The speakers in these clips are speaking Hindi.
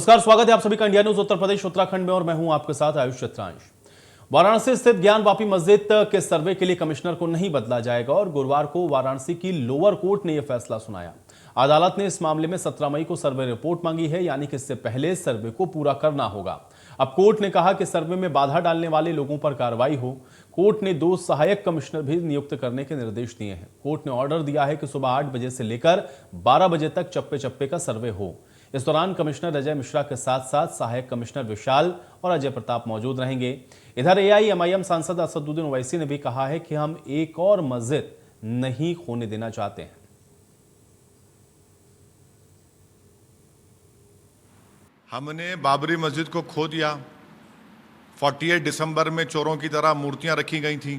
नमस्कार, स्वागत है आप सभी का इंडिया न्यूज उत्तर प्रदेश उत्तराखंड में और मैं हूं आपके साथ आयुष चित्रांश। वाराणसी स्थित ज्ञान वापी मस्जिद के सर्वे के लिए कमिश्नर को नहीं बदला जाएगा और गुरुवार को वाराणसी की लोअर कोर्ट ने यह फैसला सुनाया। अदालत ने इस मामले में 17 मई को सर्वे रिपोर्ट मांगी है, यानी कि इससे पहले सर्वे को पूरा करना होगा। अब कोर्ट ने कहा कि सर्वे में बाधा डालने वाले लोगों पर कार्रवाई हो। कोर्ट ने 2 सहायक कमिश्नर भी नियुक्त करने के निर्देश दिए हैं। कोर्ट ने ऑर्डर दिया है कि सुबह 8 बजे से लेकर 12 बजे तक चप्पे चप्पे का सर्वे हो। इस दौरान कमिश्नर अजय मिश्रा के साथ साथ सहायक कमिश्नर विशाल और अजय प्रताप मौजूद रहेंगे। इधर एआईएमआईएम सांसद असदुद्दीन ओवैसी ने भी कहा है कि हम एक और मस्जिद नहीं खोने देना चाहते हैं। हमने बाबरी मस्जिद को खो दिया। 48 दिसंबर में चोरों की तरह मूर्तियां रखी गई थीं।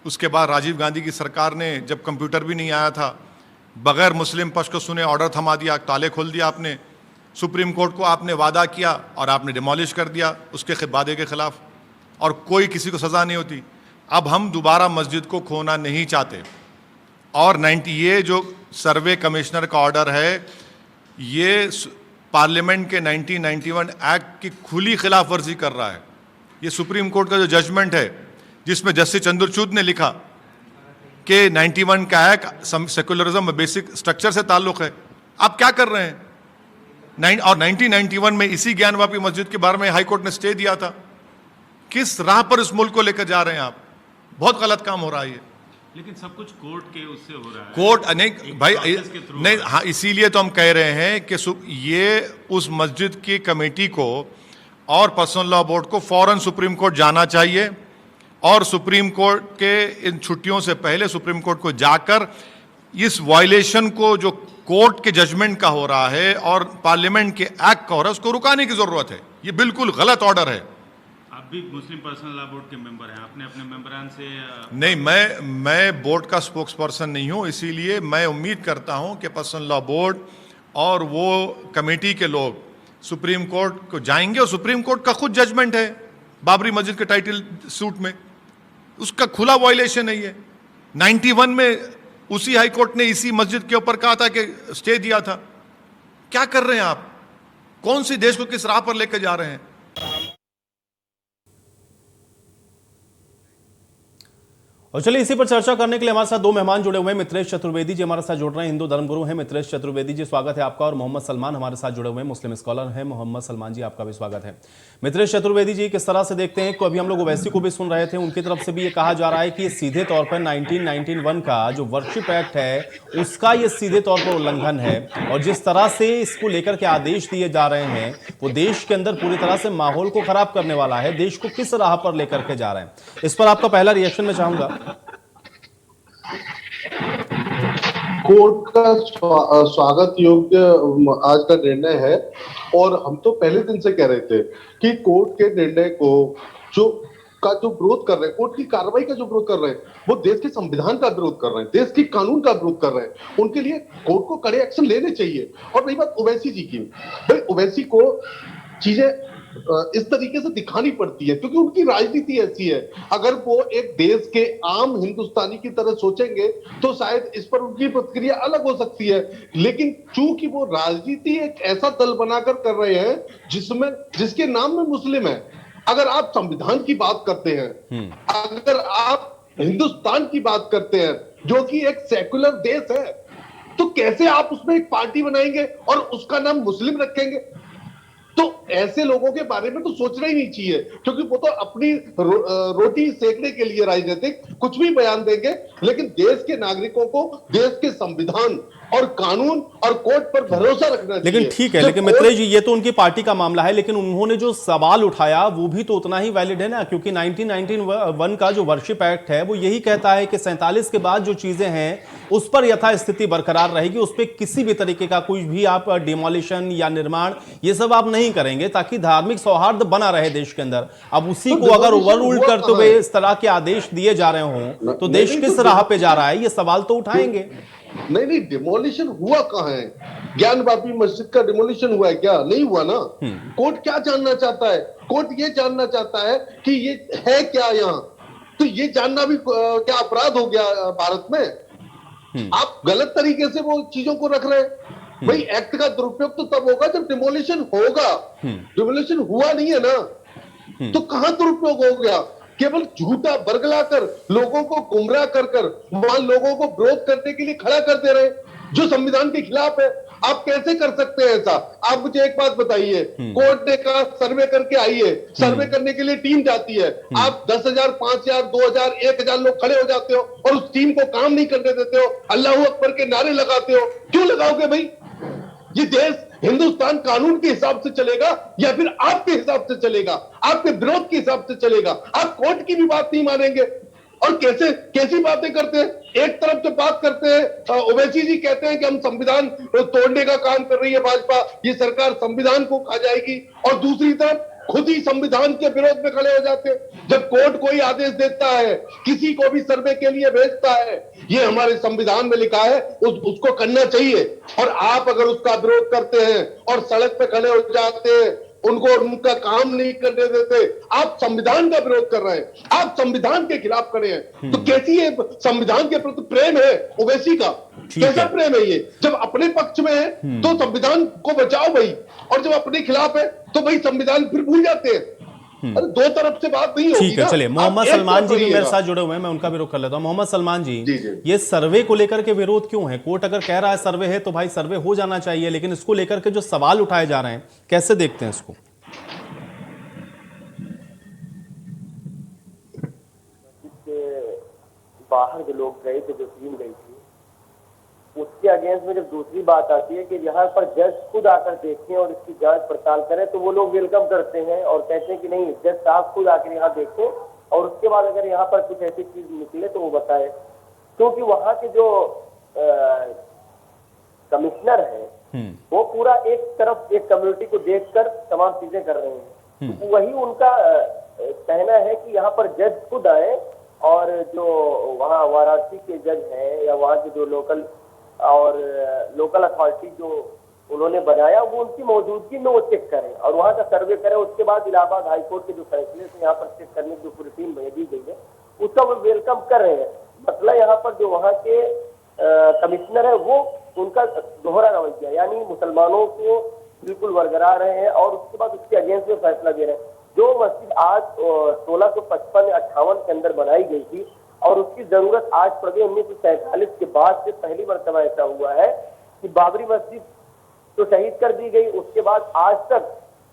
उसके बाद राजीव गांधी की सरकार ने, जब कंप्यूटर भी नहीं आया था, बगैर मुस्लिम पक्ष को सुने ऑर्डर थमा दिया, ताले खोल दिया आपने। सुप्रीम कोर्ट को आपने वादा किया और आपने डिमोलिश कर दिया उसके वादे के खिलाफ, और कोई किसी को सज़ा नहीं होती। अब हम दोबारा मस्जिद को खोना नहीं चाहते। और ये जो सर्वे कमिश्नर का ऑर्डर है, ये पार्लियामेंट के 1991 एक्ट की खुली खिलाफ वर्जी कर रहा है। ये सुप्रीम कोर्ट का जो जजमेंट है, जिसमें जस्टिस चंद्रचूड़ ने लिखा कि 91 का एक्ट सेकुलरिज्म बेसिक स्ट्रक्चर से ताल्लुक है। आप क्या कर रहे हैं? और 1991 में इसी ज्ञान वापी मस्जिद के बारे में हाई कोर्ट ने स्टे दिया था। किस राह पर इस मुल्क को लेकर जा रहे हैं आप? बहुत गलत काम हो रहा है ये। लेकिन सब कुछ कोर्ट के उससे हो रहा है। कोर्ट नहीं भाई, नहीं, हाँ, इसीलिए तो हम कह रहे हैं कि ये उस मस्जिद की कमेटी को और पर्सनल लॉ बोर्ड को फौरन सुप्रीम कोर्ट जाना चाहिए, और सुप्रीम कोर्ट के इन छुट्टियों से पहले सुप्रीम कोर्ट को जाकर इस वायलेशन को, जो कोर्ट के जजमेंट का हो रहा है और पार्लियामेंट के एक्ट का हो रहा है, उसको रुकाने की जरूरत है। ये बिल्कुल गलत ऑर्डर है। आप भी मुस्लिम पर्सनल लॉ बोर्ड के मेंबर हैं, आपने अपने मेंबरान से नहीं, मैं बोर्ड का स्पोक्स पर्सन नहीं हूं, इसीलिए मैं उम्मीद करता हूं कि पर्सनल लॉ बोर्ड और वो कमेटी के लोग सुप्रीम कोर्ट को जाएंगे, और सुप्रीम कोर्ट का खुद जजमेंट है बाबरी मस्जिद के टाइटल सूट में, उसका खुला वायलेशन है ये। 91 में उसी हाई कोर्ट ने इसी मस्जिद के ऊपर कहा था कि स्टे दिया था। क्या कर रहे हैं आप? कौन सी देश को किस राह पर लेकर जा रहे हैं? और चलिए इसी पर चर्चा करने के लिए हमारे साथ 2 मेहमान जुड़े हुए हैं। मित्रेश चतुर्वेदी जी हमारे साथ जुड़ रहे हैं, हिंदू धर्मगुरु हैं। मित्रेश चतुर्वेदी जी, स्वागत है आपका। और मोहम्मद सलमान हमारे साथ जुड़े हुए हैं, मुस्लिम स्कॉलर हैं। मोहम्मद सलमान जी, आपका भी स्वागत है। मित्रेश चतुर्वेदी जी, किस तरह से देखते हैं को अभी हम लोग ओवैसी को भी सुन रहे थे, उनकी तरफ से भी ये कहा जा रहा है कि सीधे तौर पर 1991 का जो वर्शिप एक्ट है उसका ये सीधे तौर पर उल्लंघन है, और जिस तरह से इसको लेकर के आदेश दिए जा रहे हैं वो देश के अंदर पूरी तरह से माहौल को खराब करने वाला है। देश को किस राह पर लेकर के जा रहे हैं, इस पर आपका पहला रिएक्शन मैं चाहूंगा। कोर्ट का स्वागत योग्य आज का निर्णय है, और हम तो पहले दिन से कह रहे थे कि कोर्ट के निर्णय को जो विरोध कर रहे हैं, कोर्ट की कार्रवाई का जो विरोध कर रहे हैं, वो देश के संविधान का विरोध कर रहे हैं, देश की कानून का विरोध कर रहे हैं। उनके लिए कोर्ट को कड़े एक्शन लेने चाहिए। और रही बात ओवैसी जी की, भाई ओवैसी को चीजें इस तरीके से दिखानी पड़ती है क्योंकि उनकी राजनीति ऐसी है। अगर वो एक देश के आम हिंदुस्तानी की तरह सोचेंगे तो शायद इस पर उनकी प्रतिक्रिया अलग हो सकती है, लेकिन चूंकि वो राजनीति एक ऐसा दल बनाकर कर रहे हैं जिसके नाम में मुस्लिम है। अगर आप संविधान की बात करते हैं, अगर आप हिंदुस्तान की बात करते हैं जो कि एक सेकुलर देश है, तो कैसे आप उसमें एक पार्टी बनाएंगे और उसका नाम मुस्लिम रखेंगे? तो ऐसे लोगों के बारे में तो सोचना ही नहीं चाहिए, क्योंकि वो तो अपनी रोटी सेकने के लिए राजनीतिक कुछ भी बयान देंगे, लेकिन देश के नागरिकों को देश के संविधान और कानून और कोर्ट पर भरोसा रखना चाहिए। लेकिन ठीक है, लेकिन मित्रेश जी, ये तो उनकी पार्टी का मामला है, लेकिन उन्होंने जो सवाल उठाया वो भी तो उतना ही वैलिड है ना, क्योंकि 1991 का जो वर्शिप एक्ट है वो यही कहता है कि 47 के बाद जो चीजें हैं उस पर यथास्थिति बरकरार रहेगी, उस पर किसी भी तरीके का कुछ भी आप डिमोलिशन या निर्माण ये सब आप नहीं करेंगे, ताकि धार्मिक सौहार्द बना रहे देश के अंदर। अब उसी को अगर ओवर रूल करते हुए इस तरह के आदेश दिए जा रहे हों तो देश किस राह पे जा रहा है, ये सवाल तो उठाएंगे। नहीं, डिमोलिशन हुआ कहां है? ज्ञान वापी मस्जिद का डिमोलिशन हुआ है क्या? नहीं हुआ ना। कोर्ट क्या जानना चाहता है? कोर्ट ये जानना चाहता है कि ये है क्या यहाँ। तो ये जानना भी क्या अपराध हो गया भारत में? आप गलत तरीके से वो चीजों को रख रहे हैं। भाई एक्ट का दुरुपयोग तो तब होगा जब डिमोलिशन होगा, डिमोलिशन हुआ नहीं है ना, तो कहां दुरुपयोग हो गया? केवल झूठा बरगला कर लोगों को गुमराह कर कर वहां लोगों को विरोध करने के लिए खड़ा कर दे रहे हैं जो संविधान के खिलाफ है। आप कैसे कर सकते हैं ऐसा? आप मुझे एक बात बताइए, कोर्ट ने कहा सर्वे करके आइए, सर्वे करने के लिए टीम जाती है, आप 10,000, 5,000, 2,000, 1,000 लोग खड़े हो जाते हो और उस टीम को काम नहीं करने देते हो, अल्लाह अकबर के नारे लगाते हो। क्यों लगाओगे भाई? ये देश हिंदुस्तान कानून के हिसाब से चलेगा या फिर आपके हिसाब से चलेगा, आपके विरोध के हिसाब से चलेगा? आप कोर्ट की भी बात नहीं मानेंगे और कैसी बातें करते हैं? एक तरफ जो बात करते हैं, ओवैसी जी कहते हैं कि हम संविधान तोड़ने का काम कर रही है भाजपा, ये सरकार संविधान को खा जाएगी, और दूसरी तरफ खुद ही संविधान के विरोध में खड़े हो जाते हैं। जब कोर्ट कोई आदेश देता है, किसी को भी सर्वे के लिए भेजता है, ये हमारे संविधान में लिखा है, उसको करना चाहिए। और आप अगर उसका विरोध करते हैं और सड़क पे खड़े हो जाते हैं, उनको उनका काम नहीं करने देते, आप संविधान का विरोध कर रहे हैं, आप संविधान के खिलाफ खड़े हैं। तो कैसी ये संविधान के प्रति प्रेम है ओवैसी का? कैसा प्रेम है ये? जब अपने पक्ष में है तो संविधान को बचाओ भाई, और जब अपने खिलाफ है तो भाई संविधान फिर भूल जाते हैं। अरे दो तरफ से बात नहीं होगी। ठीक है, चलिए मोहम्मद सलमान जी भी मेरे साथ जुड़े हुए हैं, मैं उनका भी रुख कर लेता हूं। मोहम्मद सलमान जी, ये सर्वे को लेकर के विरोध क्यों है? कोर्ट अगर कह रहा है सर्वे है तो भाई सर्वे हो जाना चाहिए, लेकिन इसको लेकर के जो सवाल उठाए जा रहे हैं, कैसे देखते हैं इसको? बाहर जो लोग गए थे, जो टीम गई थी, उसके अगेंस्ट में जब दूसरी बात आती है कि यहाँ पर जज खुद आकर देखें और इसकी जांच पड़ताल करें, तो वो लोग वेलकम करते हैं और कहते हैं कि नहीं, जज साहब खुद आकर यहाँ देखें और उसके बाद अगर यहाँ पर कुछ ऐसी चीज निकले तो वो बताए। क्योंकि वहाँ के जो कमिश्नर है वो पूरा एक तरफ एक कम्युनिटी को देखकर तमाम चीजें कर रहे हैं। तो वही उनका कहना है कि यहाँ पर जज खुद आए और जो वहाँ वाराणसी के जज हैं या वहाँ के जो लोकल अथॉरिटी जो उन्होंने बनाया, वो उनकी मौजूदगी में वो चेक करें और वहाँ का सर्वे करें। उसके बाद इलाहाबाद हाईकोर्ट के जो फैसले से यहाँ पर चेक करने की जो पूरी टीम भेजी गई है, उसका वो वेलकम कर रहे हैं। मतलब यहाँ पर जो वहाँ के कमिश्नर है वो उनका दोहरा रवैया, यानी मुसलमानों को बिल्कुल वरगरा रहे हैं और उसके बाद उसके अगेंस्ट में फैसला दे रहे हैं। जो मस्जिद आज 1655-58 के अंदर बनाई गई थी और उसकी जरूरत आज पड़ गई 1947 के बाद से पहली मर्तबा ऐसा हुआ है कि बाबरी मस्जिद तो शहीद कर दी गई, उसके बाद आज तक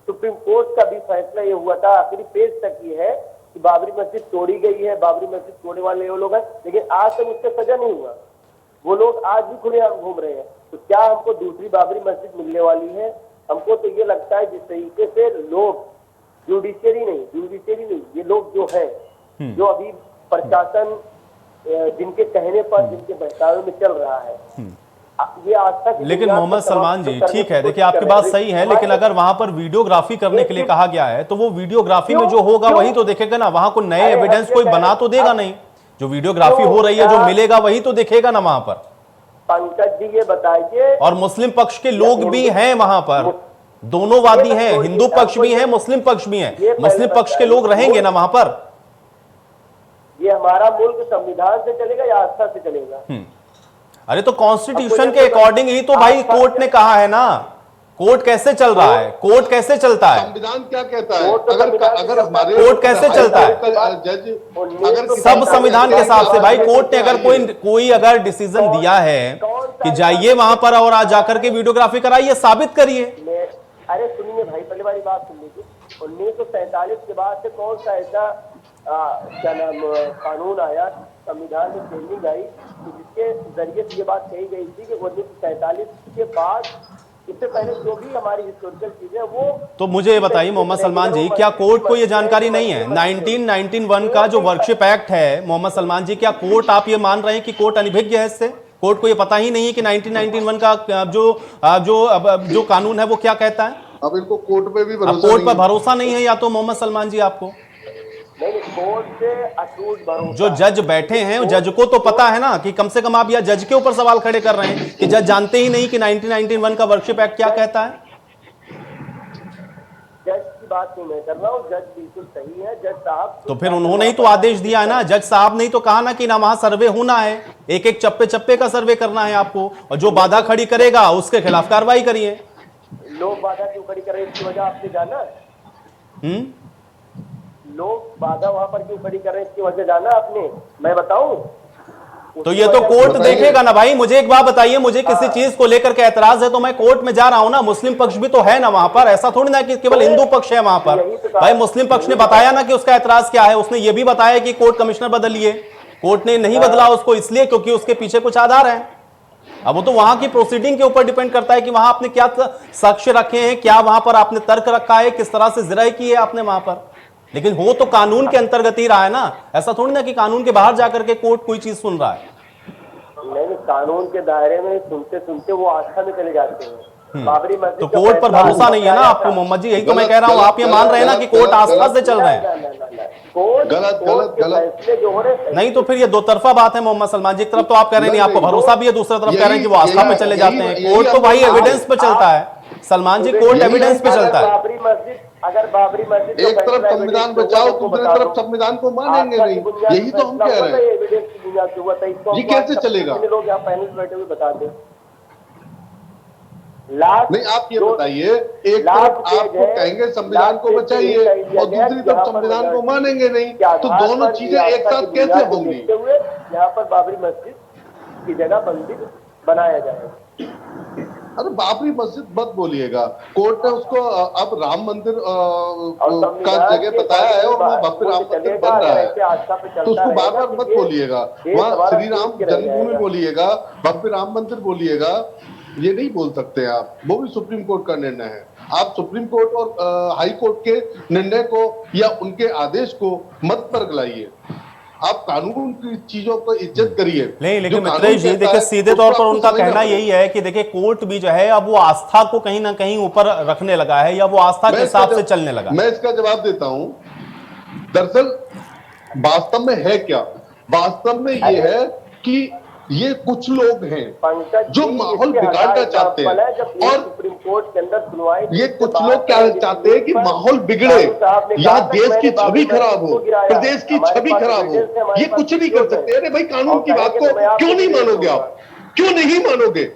सुप्रीम कोर्ट का भी फैसला ये हुआ था, आखिरी पेज तक ये है कि बाबरी मस्जिद तोड़ी गई है, बाबरी मस्जिद तोड़ने वाले वो लोग हैं, लेकिन आज तक उसका सजा नहीं हुआ। वो लोग आज भी खुलेआम घूम रहे हैं। तो क्या हमको दूसरी बाबरी मस्जिद मिलने वाली है? हमको तो ये लगता है जिस तरीके से लोग जुडिशियरी नहीं, ये लोग जो है, जो अभी प्रशासन जिनके कहने पर, जिनके बहकावे में चल रहा है, ये आज तक। लेकिन मोहम्मद सलमान जी, ठीक है, देखिए आपकी बात सही है, लेकिन अगर वहां पर वीडियोग्राफी करने के लिए कहा गया है तो वो वीडियोग्राफी में जो होगा वही तो देखेगा ना, वहां को नए एविडेंस कोई बना तो देगा नहीं। जो वीडियोग्राफी हो रही है, जो मिलेगा वही तो दिखेगा ना वहां पर। पंकज जी ये बताइए, और मुस्लिम पक्ष के लोग भी हैं वहां पर, दोनों वादी हैं, हिंदू पक्ष भी है, मुस्लिम पक्ष भी है, मुस्लिम पक्ष के लोग रहेंगे ना वहां पर। ये हमारा मुल्क संविधान से चलेगा या आस्था से चलेगा? अरे तो कॉन्स्टिट्यूशन के अकॉर्डिंग ही तो भाई कोर्ट ने कहा है ना। कोर्ट कैसे चल रहा है? कोर्ट कैसे चलता है? संविधान क्या कहता है? अगर हमारे कोर्ट कैसे चलता है? जज सब संविधान के हिसाब से भाई। कोर्ट ने अगर कोई अगर डिसीजन दिया है कि जाइए वहां पर और आज जाकर के वीडियोग्राफी कराइए, साबित करिए। अरे सुनिए भाई, पहले वाली बात सुन लीजिए। 1947 के बाद से कौन सा ऐसा क्या नाम कानून आया, संविधान में चेंजिंग आई जिसके जरिए से ये बात कही गई थी कि 1947 के बाद, इससे पहले जो भी हमारी हिस्टोरिकल चीजें वो। तो मुझे ये बताइए मोहम्मद सलमान जी, क्या कोर्ट को ये जानकारी नहीं है? 1991 का जो वर्कशिप एक्ट है मोहम्मद सलमान जी, क्या कोर्ट, आप ये मान रहे हैं कि कोर्ट अनभिज्ञ है इससे? कोर्ट को ये पता ही नहीं है कि 1991 का जो कानून है वो क्या कहता है? अब इनको कोर्ट पे भी कोर्ट पर भरोसा नहीं है या तो मोहम्मद सलमान जी आपको? नहीं, कोर्ट से अटूट भरोसा। जो जज बैठे हैं, जज को तो पता है ना कि कम से कम आप या जज के ऊपर सवाल खड़े कर रहे हैं कि जज जानते ही नहीं कि 1991 का वर्कशिप एक्ट क्या कहता है। जज की बात नहीं मैं कर रहा हूँ, जज बिल्कुल सही है, जज साहब। तो फिर उन्होंने ही तो आदेश दिया है ना, जज साहब ने ही तो कहा ना कि ना वहां सर्वे होना है, एक एक चप्पे चप्पे का सर्वे करना है आपको, और जो बाधा खड़ी करेगा उसके खिलाफ कार्रवाई करिए। लोग बाधा क्यों खड़ी कर रहे हैं इसकी वजह आपने जाना? लोग बाधा वहां पर क्यों खड़ी कर रहे हैं इसकी वजह जाना आपने? मैं बताऊं? तो ये तो कोर्ट देखेगा ना भाई। मुझे एक बात बताइए, मुझे किसी चीज को लेकर के ऐतराज है तो मैं कोर्ट में जा रहा हूं ना, मुस्लिम पक्ष भी तो है ना वहां पर, ऐसा थोड़ी ना कि केवल हिंदू पक्ष है वहां पर। भाई मुस्लिम पक्ष ने बताया ना कि उसका ऐतराज क्या है, उसने ये भी बताया कि कोर्ट कमिश्नर बदलिए, कोर्ट ने नहीं बदला उसको इसलिए क्योंकि उसके पीछे कुछ आधार है। अब वो तो वहां की प्रोसीडिंग के ऊपर डिपेंड करता है कि वहां आपने क्या साक्ष्य रखे हैं, क्या वहां पर आपने तर्क रखा है, किस तरह से जिरह की है आपने वहां पर। लेकिन हो तो कानून के अंतर्गत ही रहा है ना, ऐसा थोड़ी ना कि कानून के बाहर जाकर के कोर्ट कोई चीज सुन रहा है। नहीं, कानून के दायरे में सुनते सुनते वो आस्था में चले जाते हैं। बाबरी मस्जिद तो कोर्ट पर भरोसा नहीं है ना आपको मोहम्मद जी, यही तो मैं कह रहा हूँ। आप ये मान रहे हैं ना कि कोर्ट आस्था से चल रहे हैं। फैसले जो हो रहे हैं नहीं तो फिर ये दो तरफा बात है मोहम्मद सलमान जी। एक तरफ तो आप कह रहे हैं नहीं आपको भरोसा भी है, दूसरी तरफ कह रहे हैं कि वो आस्था पे चले जाते हैं। कोर्ट तो भाई एविडेंस पे चलता है सलमान जी, कोर्ट एविडेंस पे चलता है। बाबरी मस्जिद, अगर बाबरी मस्जिद एक तरफ संविधान बचाओ, दूसरी तरफ संविधान को मानेंगे नहीं, यही तो हम कह रहे हैं। एविडेंस की बुनियाद पे हुआ था, इसको ये कैसे चलेगा? लोग यहाँ पैनल बैठे हुए बता दें। लास्ट नहीं, आप ये बताइए, एक तरफ आपको कहेंगे संविधान को बचाइए और दूसरी तरफ संविधान को मानेंगे नहीं, तो दोनों चीजें एक साथ कैसे होंगी? यहाँ पर बाबरी मस्जिद की जगह मंदिर बनाया जाएगा। अरे बाबरी मस्जिद मत बोलिएगा, कोर्ट ने उसको अब राम मंदिर का जगह बताया है और वहाँ भव्य राम मंदिर बन रहा है, तो उसको बार बार मत बोलिएगा। वहाँ श्री राम जन्मभूमि बोलिएगा, भव्य राम मंदिर बोलिएगा, ये नहीं बोल सकते आप। वो भी सुप्रीम कोर्ट का निर्णय है। आप सुप्रीम कोर्ट और हाई कोर्ट के निर्णय को या उनके आदेश को मत परगलाइए, आप कानून की चीजों को इज्जत करिए। नहीं लेकिन मित्रेश जी देखिए, सीधे तौर पर उनका कहना यही है कि देखिए कोर्ट भी जो है अब वो आस्था को कहीं ना कहीं ऊपर रखने लगा है, या वो आस्था के हिसाब से चलने लगा। मैं इसका जवाब देता हूं। दरअसल वास्तव में है क्या? वास्तव में ये है कि ये कुछ लोग हैं जो माहौल बिगाड़ना चाहते हैं, और सुप्रीम कोर्ट के अंदर सुनवाई ये कुछ लोग क्या चाहते हैं कि माहौल बिगड़े, यहाँ देश की छवि खराब हो, प्रदेश की छवि खराब हो। ये कुछ नहीं कर सकते। अरे भाई, कानून की बात को क्यों नहीं मानोगे आप? क्यों नहीं मानोगे?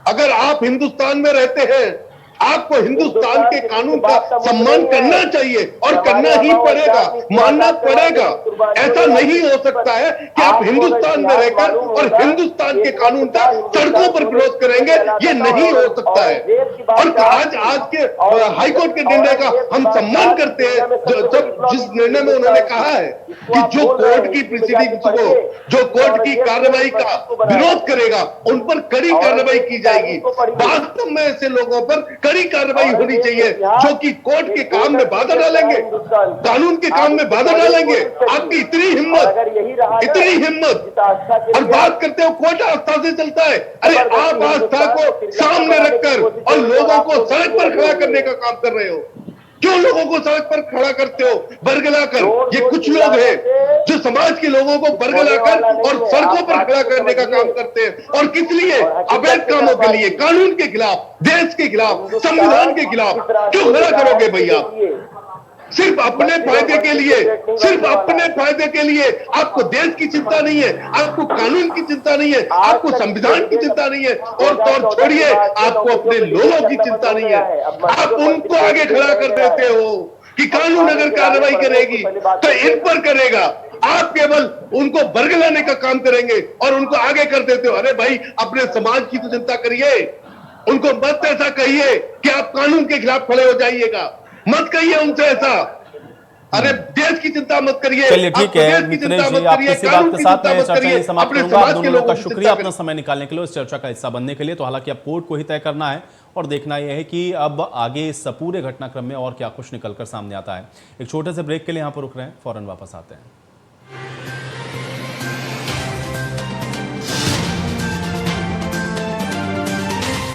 अगर आप हिंदुस्तान में रहते हैं, आपको हिंदुस्तान के कानून का सम्मान करना चाहिए और करना ही पड़ेगा, मानना पड़ेगा। ऐसा नहीं हो सकता है कि आप हिंदुस्तान में रहकर और हिंदुस्तान के कानून का सड़कों पर विरोध करेंगे, ये नहीं हो सकता है। और आज के हाईकोर्ट के निर्णय का हम सम्मान करते हैं, जिस निर्णय में उन्होंने कहा है कि जो कोर्ट की प्रोसीडिंग्स को, जो कोर्ट की कार्रवाई का विरोध करेगा, उन पर कड़ी कार्रवाई की जाएगी। वास्तव में ऐसे लोगों पर कड़ी कार्रवाई होनी चाहिए जो कि कोर्ट के काम में बाधा डालेंगे, कानून के काम में बाधा डालेंगे। आपकी इतनी हिम्मत, और बात करते हो कोर्ट आस्था से चलता है। अरे आप आस्था को सामने रखकर और लोगों को सड़क पर खड़ा करने का काम कर रहे हो। क्यों लोगों को सड़क पर खड़ा करते हो बरगलाकर? ये कुछ लोग हैं जो समाज के लोगों को बरगलाकर और सड़कों पर खड़ा करने का काम करते हैं। और किस लिए? अवैध कामों के लिए, कानून के खिलाफ, देश के खिलाफ, संविधान के खिलाफ। क्यों खड़ा करोगे भैया? सिर्फ अपने फायदे के लिए, सिर्फ अपने फायदे के लिए। आपको देश की चिंता नहीं है, आपको कानून की चिंता नहीं है, आपको संविधान की चिंता नहीं है, और तो छोड़िए आपको अपने लोगों की चिंता नहीं है। आप उनको आगे खड़ा कर देते हो कि कानून अगर कार्रवाई करेगी तो इन पर करेगा, आप केवल उनको बरगलाने का काम करेंगे और उनको आगे कर देते हो। अरे भाई, अपने समाज की तो चिंता करिए। उनको मत ऐसा कहिए कि आप कानून के खिलाफ खड़े हो जाइएगा, मत कहिए उनसे ऐसा। अरे देश की चिंता मत करिए। चलिए ठीक है मित्रेश जी, आपकी इसी बात के साथ मैं चर्चा समाप्त करूंगा। आप दोनों लोगों का शुक्रिया अपना समय निकालने के लिए, इस चर्चा का हिस्सा बनने के लिए। तो हालांकि अब कोर्ट को ही तय करना है और देखना यह है कि अब आगे इस पूरे घटनाक्रम में और क्या कुछ निकलकर सामने आता है। एक छोटे से ब्रेक के लिए यहाँ पर रुक रहे हैं, फौरन वापस आते हैं।